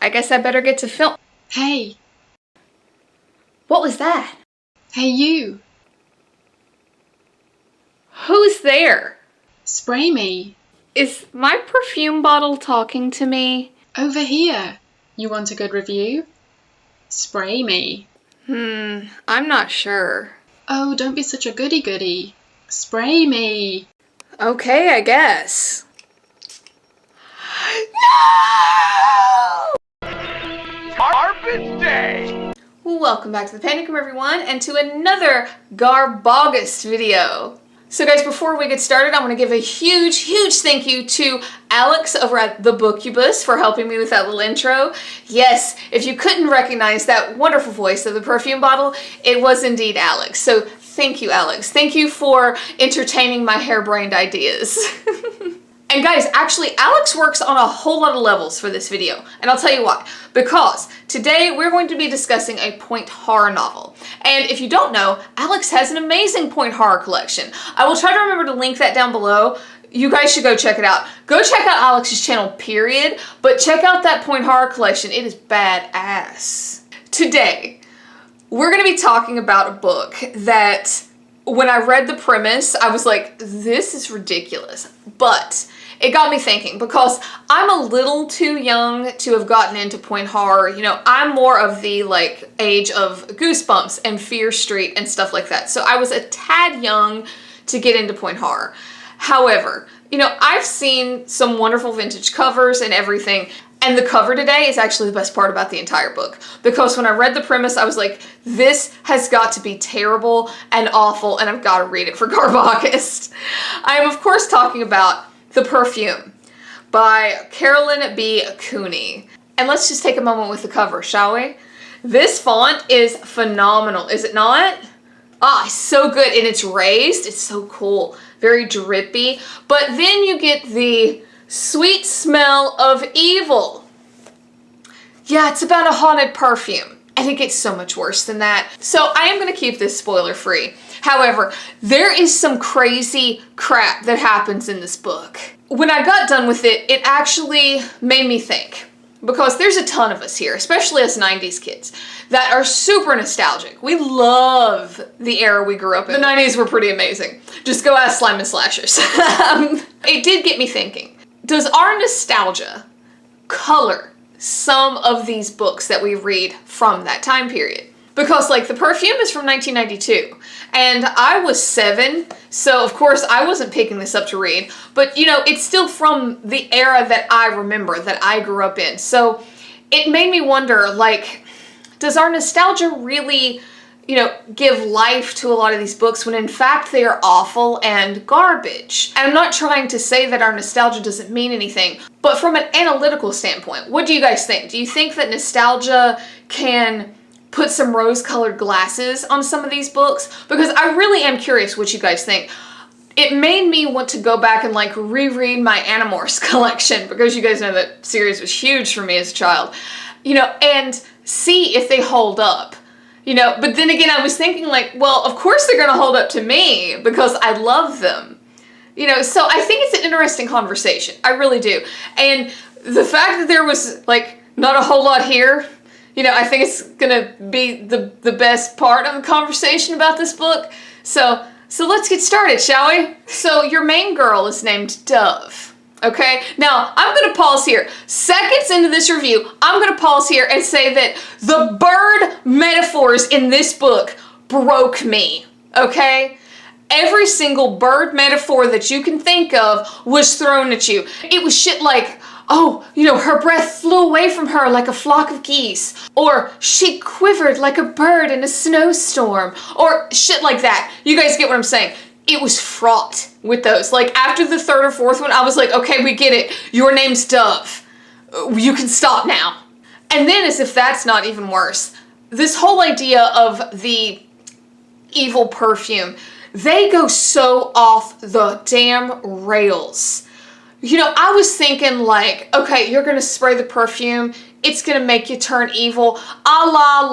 I guess I better get to film. Hey. What was that? Hey you. Who's there? Spray me. Is my perfume bottle talking to me? Over here. You want a good review? Spray me. I'm not sure. Oh, don't be such a goody-goody. Spray me. Okay, I guess. No! Garbage Day! Welcome back to the Panic Room, everyone, and to another Garbogust video. So guys, before we get started, I want to give a huge thank you to Alex over at The Bookubus for helping me with that little intro. Yes, if you couldn't recognize that wonderful voice of the perfume bottle, it was indeed Alex. So thank you, Alex. Thank you for entertaining my harebrained ideas. And guys, actually, Alex works on a whole lot of levels for this video, and I'll tell you why. Because today we're going to be discussing a point horror novel. And if you don't know, Alex has an amazing point horror collection. I will try to remember to link that down below. You guys should go check it out. Go check out Alex's channel, period. But check out that point horror collection. It is badass. Today, we're going to be talking about a book that, when I read the premise, I was like, this is ridiculous. But it got me thinking, because I'm a little too young to have gotten into point horror. You know, I'm more of the age of Goosebumps and Fear Street and stuff like that. So I was a tad young to get into point horror. However, you know, I've seen some wonderful vintage covers and everything. And the cover today is actually the best part about the entire book. Because when I read the premise, I was like, this has got to be terrible and awful, and I've got to read it for Garbogust. I am, of course, talking about The Perfume by Carolyn B. Cooney. And let's just take a moment with the cover, shall we? This font is phenomenal, is it not? Ah, it's so good, and it's raised. It's so cool. Very drippy. But then you get the sweet smell of evil. Yeah, it's about a haunted perfume, and it gets so much worse than that. So I am going to keep this spoiler free. However, there is some crazy crap that happens in this book. When I got done with it, it actually made me think. Because there's a ton of us here, especially us 90s kids, that are super nostalgic. We love the era we grew up in. The 90s were pretty amazing. Just go ask Slime and Slashers. It did get me thinking. Does our nostalgia color some of these books that we read from that time period? Because The Perfume is from 1992, and I was 7, so of course I wasn't picking this up to read, but you know, it's still from the era that I remember, that I grew up in. So it made me wonder, does our nostalgia really, you know, give life to a lot of these books when in fact they are awful and garbage? And I'm not trying to say that our nostalgia doesn't mean anything, but from an analytical standpoint, what do you guys think? Do you think that nostalgia can put some rose-colored glasses on some of these books? Because I really am curious what you guys think. It made me want to go back and reread my Animorphs collection, because you guys know that series was huge for me as a child, you know, and see if they hold up. You know, but then again, I was thinking well, of course they're going to hold up to me because I love them. You know, so I think it's an interesting conversation. I really do. And the fact that there was, not a whole lot here, you know, I think it's going to be the best part of the conversation about this book. So let's get started, shall we? So your main girl is named Dove. Okay, now I'm going to pause here. Seconds into this review, I'm going to pause here and say that the bird metaphors in this book broke me, okay? Every single bird metaphor that you can think of was thrown at you. It was shit like, oh, you know, her breath flew away from her like a flock of geese. Or she quivered like a bird in a snowstorm. Or shit like that. You guys get what I'm saying? It was fraught with those. After the third or fourth one, I was like, okay, we get it. Your name's Dove. You can stop now. And then, as if that's not even worse, this whole idea of the evil perfume, they go so off the damn rails. You know, I was thinking okay, you're gonna spray the perfume, it's gonna make you turn evil, a la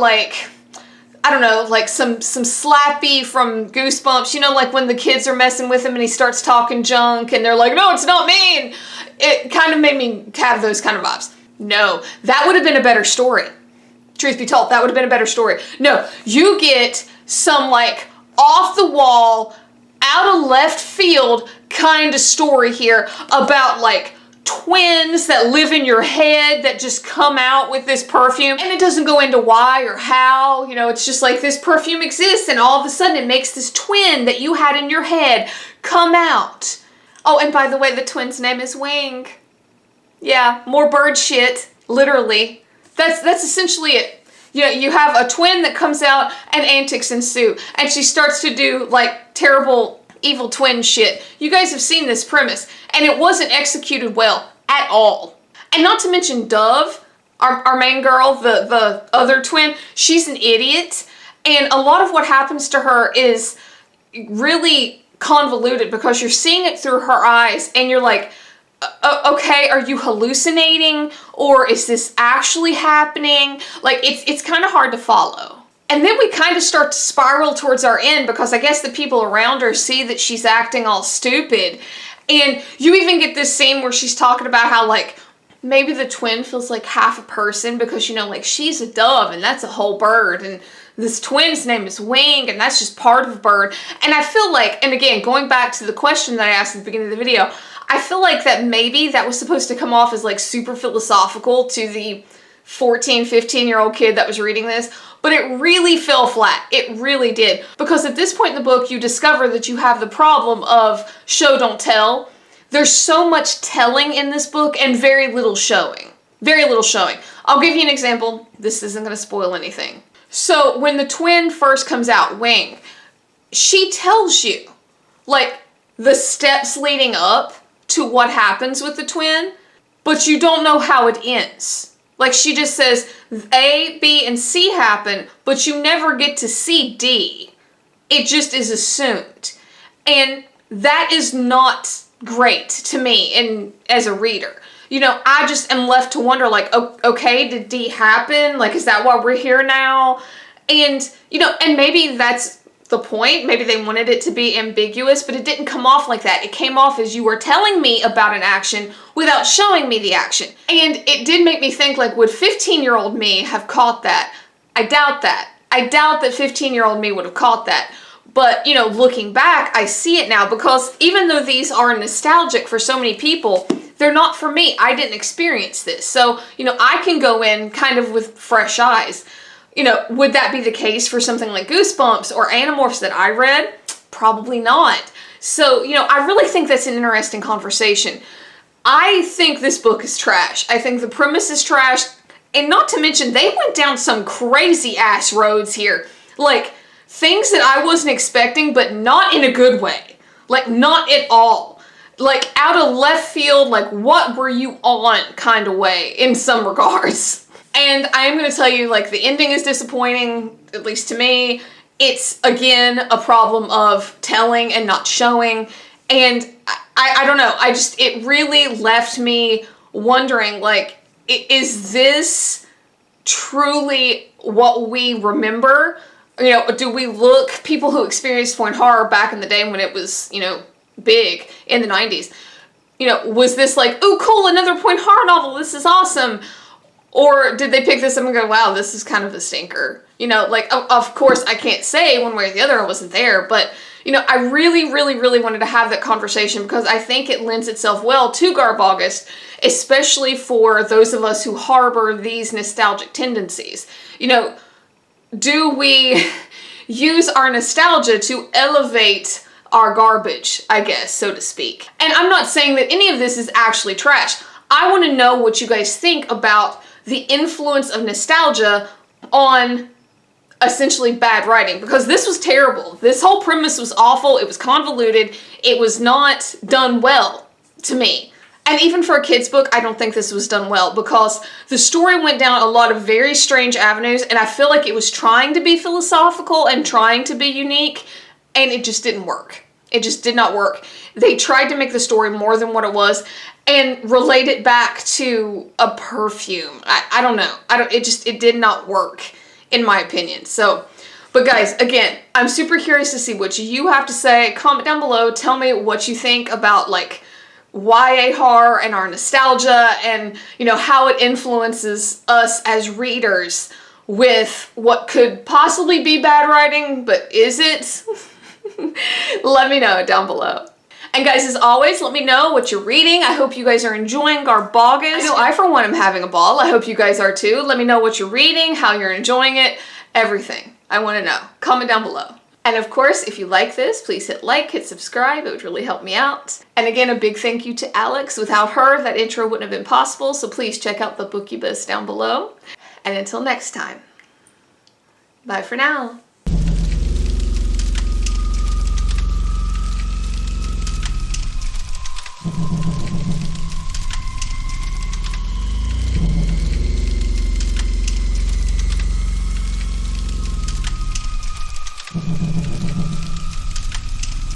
I don't know, some Slappy from Goosebumps, you know, when the kids are messing with him and he starts talking junk and they're like, no, it's not mean. It kind of made me have those kind of vibes. No, that would have been a better story. Truth be told, that would have been a better story. No, you get some like off the wall, out of left field kind of story here about like twins that live in your head that just come out with this perfume, and it doesn't go into why or how, you know, it's just like this perfume exists and all of a sudden it makes this twin that you had in your head come out. Oh, and by the way, the twin's name is Wing. Yeah, more bird shit, literally. That's essentially it. You know, you have a twin that comes out and antics ensue, and she starts to do like terrible evil twin shit. You guys have seen this premise, and it wasn't executed well at all. And not to mention Dove, our main girl, the other twin, she's an idiot, and a lot of what happens to her is really convoluted because you're seeing it through her eyes, and you're like, okay, are you hallucinating, or is this actually happening? Like, it's kind of hard to follow. And then we kind of start to spiral towards our end because I guess the people around her see that she's acting all stupid. And you even get this scene where she's talking about how, like, maybe the twin feels like half a person because, you know, like, she's a dove and that's a whole bird, and this twin's name is Wing and that's just part of a bird. And I feel like, and again, going back to the question that I asked at the beginning of the video, I feel like that maybe that was supposed to come off as like super philosophical to the 14, 15-year-old kid that was reading this, but it really fell flat. It really did. Because at this point in the book, you discover that you have the problem of show, don't tell. There's so much telling in this book and very little showing. Very little showing. I'll give you an example. This isn't going to spoil anything. So when the twin first comes out, Wing, she tells you, like, the steps leading up to what happens with the twin, but you don't know how it ends. Like, she just says A, B, and C happen, but you never get to see D. It just is assumed. And that is not great to me and as a reader. You know, I just am left to wonder, like, oh, okay, did D happen? Like, is that why we're here now? And, you know, and maybe that's the point. Maybe they wanted it to be ambiguous, but it didn't come off like that. It came off as you were telling me about an action without showing me the action. And it did make me think, like, would 15-year-old me have caught that? I doubt that. I doubt that 15-year-old me would have caught that. But, you know, looking back, I see it now because even though these are nostalgic for so many people, they're not for me. I didn't experience this. So, you know, I can go in kind of with fresh eyes. You know, would that be the case for something like Goosebumps or Animorphs that I read? Probably not. So, you know, I really think that's an interesting conversation. I think this book is trash. I think the premise is trash. And not to mention, they went down some crazy ass roads here. Like, things that I wasn't expecting, but not in a good way. Like, not at all. Like, out of left field, like, what were you on kind of way in some regards. And I am going to tell you, like, the ending is disappointing, at least to me. It's, again, a problem of telling and not showing. And I don't know. It really left me wondering, like, is this truly what we remember? You know, do we look, people who experienced point horror back in the day when it was, you know, big in the 90s, you know, was this like, oh, cool, another point horror novel, this is awesome? Or did they pick this up and go, wow, this is kind of a stinker? You know, like, of course, I can't say one way or the other, I wasn't there, but, you know, I really, really, really wanted to have that conversation because I think it lends itself well to Garb August, especially for those of us who harbor these nostalgic tendencies. You know, do we use our nostalgia to elevate our garbage, I guess, so to speak? And I'm not saying that any of this is actually trash. I want to know what you guys think about the influence of nostalgia on essentially bad writing, because this was terrible. This whole premise was awful. It was convoluted. It was not done well to me. And even for a kid's book, I don't think this was done well because the story went down a lot of very strange avenues, and I feel like it was trying to be philosophical and trying to be unique, and it just didn't work. It just did not work. They tried to make the story more than what it was and relate it back to a perfume. I don't know. It did not work, in my opinion. So, but guys, again, I'm super curious to see what you have to say. Comment down below. Tell me what you think about, like, YA horror and our nostalgia and, you know, how it influences us as readers with what could possibly be bad writing, but is it? Let me know down below. And guys, as always, let me know what you're reading. I hope you guys are enjoying Garbogus. I know I, for one, am having a ball. I hope you guys are too. Let me know what you're reading, how you're enjoying it, everything. I want to know. Comment down below. And of course, if you like this, please hit like, hit subscribe. It would really help me out. And again, a big thank you to Alex. Without her, that intro wouldn't have been possible. So please check out the Bookubus down below. And until next time, bye for now.